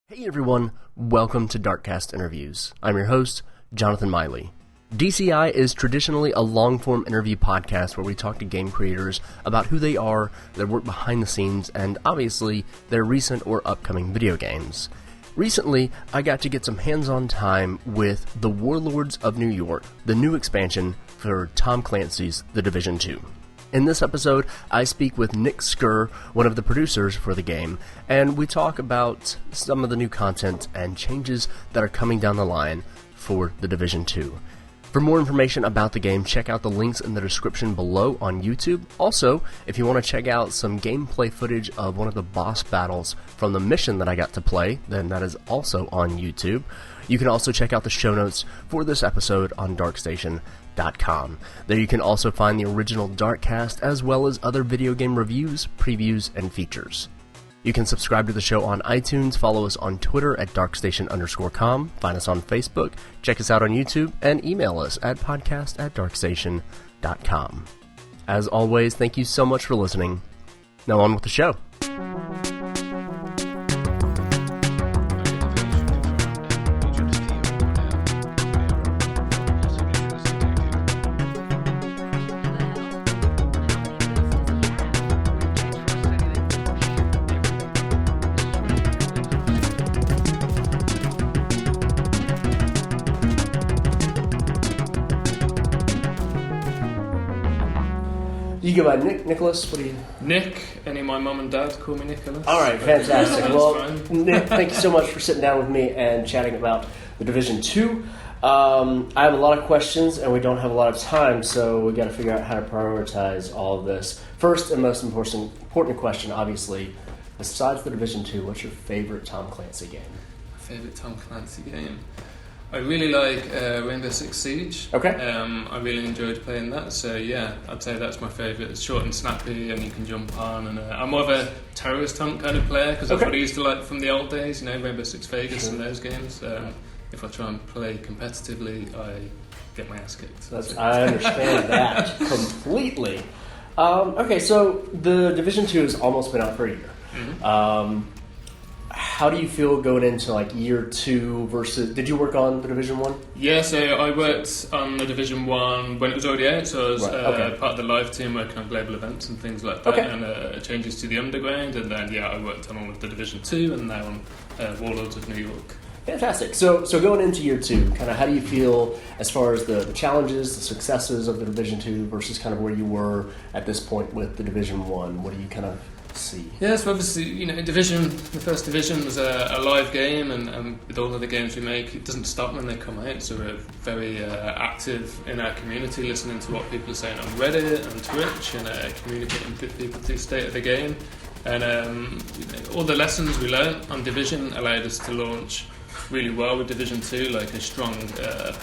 Hey everyone, welcome to Darkcast Interviews. I'm your host, Jonathan Miley. DCI is traditionally a long-form interview podcast where we talk to game creators about who they are, their work behind the scenes, and obviously their recent or upcoming video games. Recently, I got to get some hands-on time with the Warlords of New York, the new expansion for Tom Clancy's The Division 2. In this episode, I speak with Nick Scurr, one of the producers for the game, and we talk about some of the new content and changes that are coming down the line for The Division 2. For more information about the game, check out the links in the description below on YouTube. Also, if you want to check out some gameplay footage of one of the boss battles from the mission that I got to play, then that is also on YouTube. You can also check out the show notes for this episode on DarkStation.com. There you can also find the original Darkcast as well as other video game reviews, previews, and features. You can subscribe to the show on iTunes, follow us on Twitter at darkstation_com, find us on Facebook, check us out on YouTube, and email us at podcast@darkstation.com. As always, thank you so much for listening. Now on with the show. You go by Nicholas? What do you... Nick, any of my mum and dad call me Nicholas. Alright, fantastic. Well, Nick, thank you so much for sitting down with me and chatting about The Division 2. I have a lot of questions, and we don't have a lot of time, so we got to figure out how to prioritize all of this. First and most important question, obviously, besides The Division 2, what's your favorite Tom Clancy game? Favorite Tom Clancy game? I really like Rainbow Six Siege. Okay. I really enjoyed playing that, so yeah, I'd say that's my favourite. It's short and snappy, and you can jump on. And I'm more of a terrorist hunt kind of player because that's what I used to like from the old days. You know, Rainbow Six Vegas and those games. If I try and play competitively, I get my ass kicked. I understand that completely. Okay, so the Division 2 has almost been out for a year. Mm-hmm. How do you feel going into like year 2 versus... Did you work on the Division 1? Yeah, so I worked on the Division 1 when it was already out, so I was part of the live team working on global events and things like that, and changes to the Underground, and then I worked on all of the Division 2 and now on Warlords of New York. Fantastic. So going into year 2, kind of how do you feel as far as the challenges, the successes of the Division 2 versus kind of where you were at this point with the Division 1? What do you kind of see? Yeah, so obviously, the first Division was a live game, and with all of the games we make, it doesn't stop when they come out, so we're very active in our community, listening to what people are saying on Reddit and Twitch, and communicating with people to the state of the game. And all the lessons we learned on Division allowed us to launch really well with Division 2, like a strong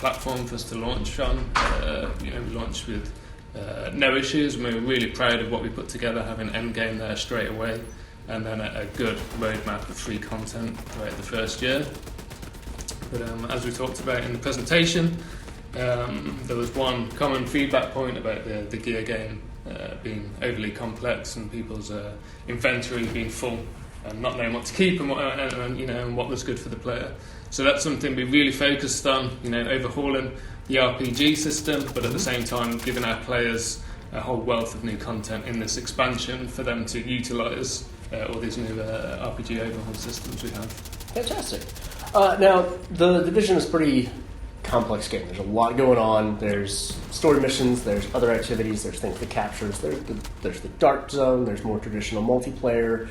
platform for us to launch on. We launched with no issues, and we were really proud of what we put together, having endgame there straight away, and then a good roadmap of free content throughout the first year. But as we talked about in the presentation, there was one common feedback point about the gear game being overly complex and people's inventory being full and not knowing what to keep and what was good for the player. So that's something we really focused on, overhauling the RPG system, but at the same time giving our players a whole wealth of new content in this expansion for them to utilise all these new RPG overhaul systems we have. Fantastic. Now, the Division is a pretty complex game. There's a lot going on. There's story missions, there's other activities, there's things to captures, there's the dark zone, there's more traditional multiplayer.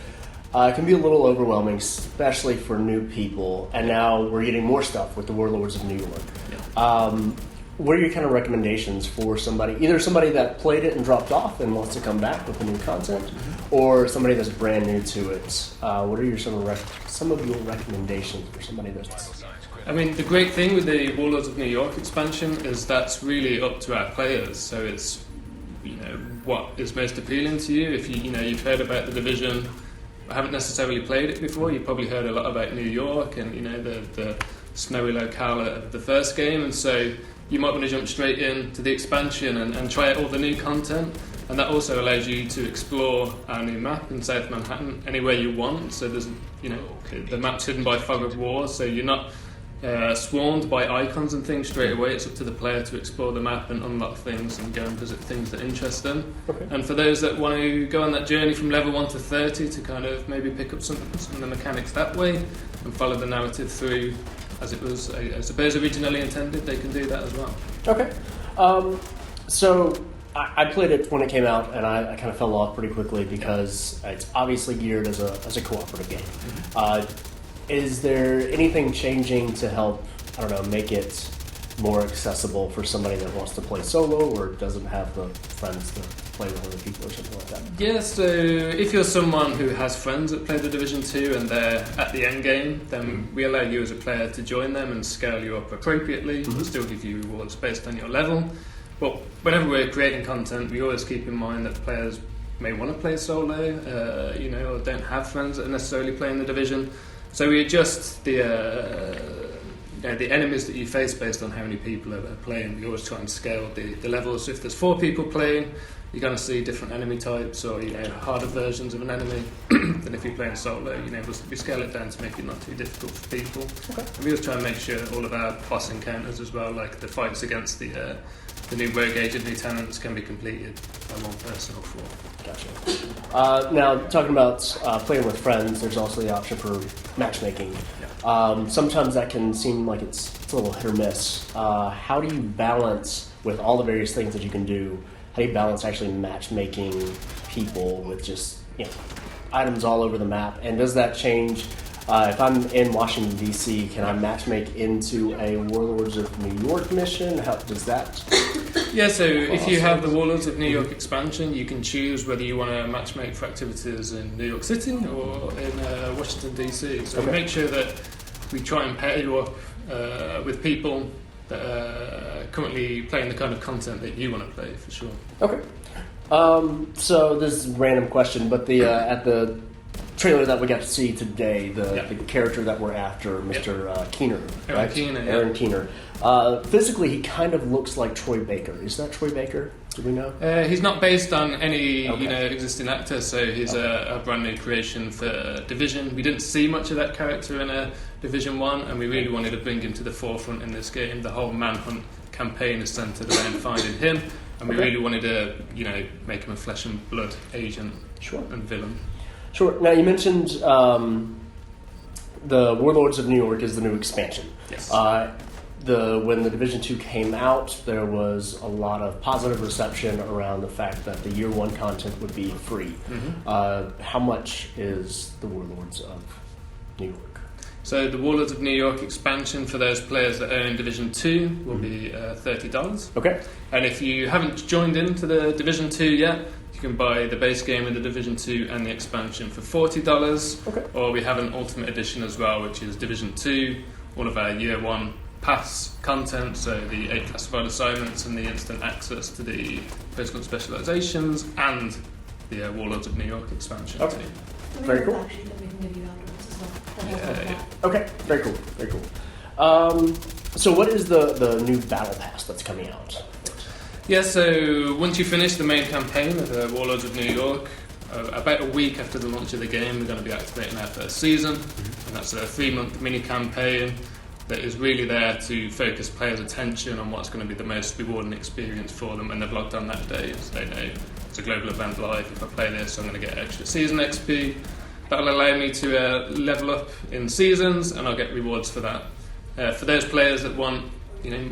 It can be a little overwhelming, especially for new people. And now we're getting more stuff with the Warlords of New York. Yeah. What are your kind of recommendations for somebody, either somebody that played it and dropped off and wants to come back with the new content, or somebody that's brand new to it? What are some of your recommendations for somebody that's... I mean, the great thing with the Warlords of New York expansion is that's really up to our players. So it's, what is most appealing to you. If you've heard about the Division, I haven't necessarily played it before, you've probably heard a lot about New York and the snowy locale of the first game, and so you might want to jump straight in to the expansion and try out all the new content. And that also allows you to explore our new map in South Manhattan anywhere you want. So there's, the map's hidden by fog of war, so you're not swarmed by icons and things straight away. It's up to the player to explore the map and unlock things and go and visit things that interest them. Okay. And for those that want to go on that journey from level 1 to 30 to kind of maybe pick up some of the mechanics that way and follow the narrative through as it was, I suppose, originally intended, they can do that as well. Okay. So I played it when it came out, and I kind of fell off pretty quickly because it's obviously geared as a cooperative game. Mm-hmm. Is there anything changing to help, make it more accessible for somebody that wants to play solo or doesn't have the friends to play with other people or something like that? Yeah, so if you're someone who has friends that play the Division 2 and they're at the end game, then we allow you as a player to join them and scale you up appropriately. We'll still give you rewards based on your level. But whenever we're creating content, we always keep in mind that players may want to play solo, or don't have friends that are necessarily playing the Division. So we adjust the enemies that you face based on how many people are playing. We always try and scale the levels. So if there's 4 people playing, you're going to see different enemy types or harder versions of an enemy than if you're playing solo. We scale it down to make it not too difficult for people. Okay. And we always try and make sure all of our boss encounters as well, like the fights against the new rogue agent lieutenants, can be completed by 1 person or 4. Gotcha. Now, talking about playing with friends, there's also the option for matchmaking. Yeah. Sometimes that can seem like it's a little hit or miss. How do you balance, with all the various things that you can do, how do you balance actually matchmaking people with just items all over the map? And does that change? If I'm in Washington, D.C., can I matchmake into a Warlords of New York mission? How does that? Yeah, so if you have the Warlords of New York expansion, you can choose whether you want to matchmake for activities in New York City or in Washington, D.C. So we make sure that we try and pair you up with people that are currently playing the kind of content that you want to play, for sure. Okay. So this is a random question, but at the trailer that we got to see today, the character that we're after, Mr. Keener, right? Aaron Keener. Physically, he kind of looks like Troy Baker. Is that Troy Baker? Do we know? He's not based on any existing actor, so he's a brand new creation for Division. We didn't see much of that character in Division 1, and we really wanted to bring him to the forefront in this game. The whole Manhunt campaign is centered around finding him, and we really wanted to, make him a flesh and blood agent and villain. Sure. Now, you mentioned the Warlords of New York is the new expansion. Yes. When the Division 2 came out, there was a lot of positive reception around the fact that the Year 1 content would be free. Mm-hmm. How much is the Warlords of New York? So the Warlords of New York expansion for those players that are in Division 2 will be $30. Okay. And if you haven't joined into the Division 2 yet, you can buy the base game in the Division 2 and the expansion for $40. Okay. Or we have an Ultimate Edition as well, which is Division 2, all of our Year 1 pass content, so the 8 classified assignments and the instant access to the personal specializations and the Warlords of New York expansion too. Very cool. Okay, very cool, very cool. So what is the new battle pass that's coming out? Yeah, so once you finish the main campaign of the Warlords of New York, about a week after the launch of the game, we're going to be activating our first season, and that's a 3-month mini campaign that is really there to focus players' attention on what's going to be the most rewarding experience for them when they've logged on that day. So they know it's a global event live. If I play this, I'm going to get extra season XP. That'll allow me to level up in seasons, and I'll get rewards for that. For those players that want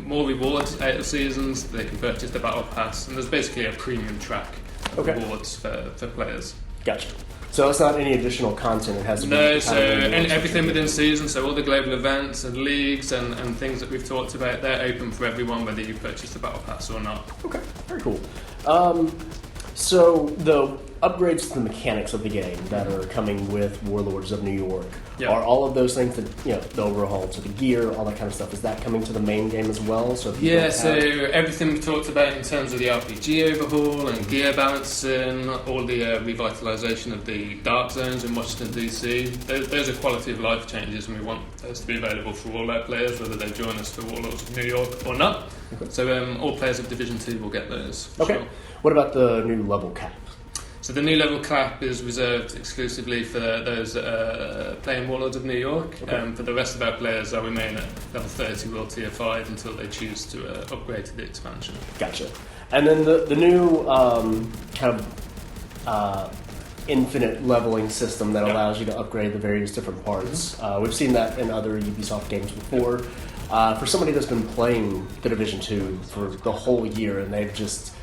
more rewards out of seasons, they can purchase the Battle Pass, and there's basically a premium track of rewards for players. Gotcha. So it's not any additional content, it has to be... No, so everything within season, so all the global events and leagues and things that we've talked about, they're open for everyone, whether you purchase the Battle Pass or not. Okay, very cool. So upgrades to the mechanics of the game that are coming with Warlords of New York, Yeah. are all of those things that, the overhaul to the gear, all that kind of stuff, is that coming to the main game as well? So everything we've talked about in terms of the RPG overhaul and gear balancing, all the revitalisation of the dark zones in Washington DC, those are quality of life changes, and we want those to be available for all our players, whether they join us for Warlords of New York or not. Okay. So all players of Division 2 will get those. Okay. Sure. What about the new level cap? So the new level cap is reserved exclusively for those playing Warlords of New York. Okay. For the rest of our players, they'll remain at level 30 World Tier 5 until they choose to upgrade to the expansion. Gotcha. And then the new infinite leveling system that allows you to upgrade the various different parts. Mm-hmm. We've seen that in other Ubisoft games before. For somebody that's been playing the Division 2 for the whole year and they've just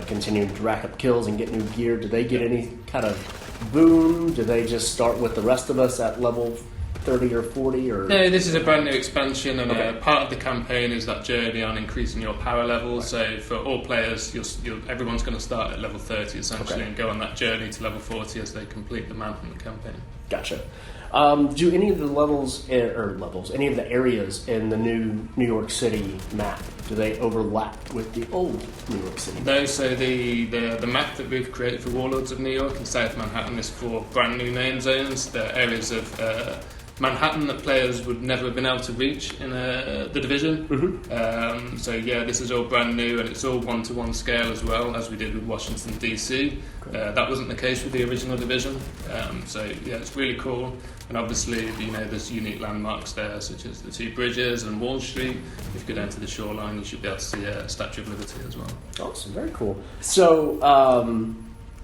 continuing to rack up kills and get new gear, do they get any kind of boon? Do they just start with the rest of us at level 30 or 40? Or no, this is a brand new expansion, and part of the campaign is that journey on increasing your power levels. So for all players, everyone's going to start at level 30 essentially, and go on that journey to level 40 as they complete the Manhunt campaign. Gotcha. Do any of the any of the areas in the new New York City map, do they overlap with the old New York City map? No, so the map that we've created for Warlords of New York in South Manhattan is for brand new name zones. The areas of Manhattan that players would never have been able to reach in the Division. Mm-hmm. This is all brand new, and it's all one-to-one scale as well, as we did with Washington DC. That wasn't the case with the original Division. It's really cool. And obviously, there's unique landmarks there, such as the two bridges and Wall Street. If you go down to the shoreline, you should be able to see a Statue of Liberty as well. Awesome, very cool. So,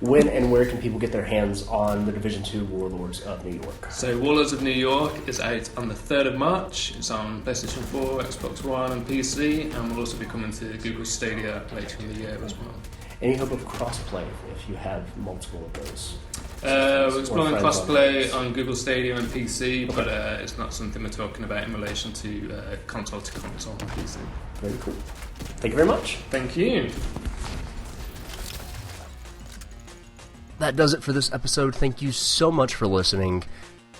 when and where can people get their hands on the Division 2 Warlords of New York? So Warlords of New York is out on the 3rd of March. It's on PlayStation 4, Xbox One and PC, and will also be coming to Google Stadia later in the year as well. Any hope of crossplay if you have multiple of those? We're exploring crossplay on Google Stadia and PC, but it's not something we're talking about in relation to console to console on PC. Very cool. Thank you very much. Thank you. That does it for this episode. Thank you so much for listening.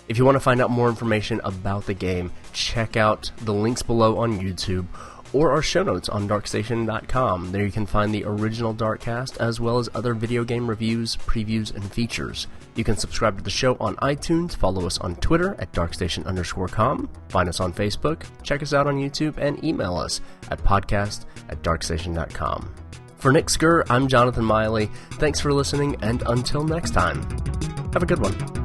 If you want to find out more information about the game, check out the links below on YouTube or our show notes on darkstation.com. There you can find the original Darkcast as well as other video game reviews, previews, and features. You can subscribe to the show on iTunes, follow us on Twitter at darkstation_com, find us on Facebook, check us out on YouTube, and email us at podcast@darkstation.com. For Nick Scurr, I'm Jonathan Miley. Thanks for listening, and until next time, have a good one.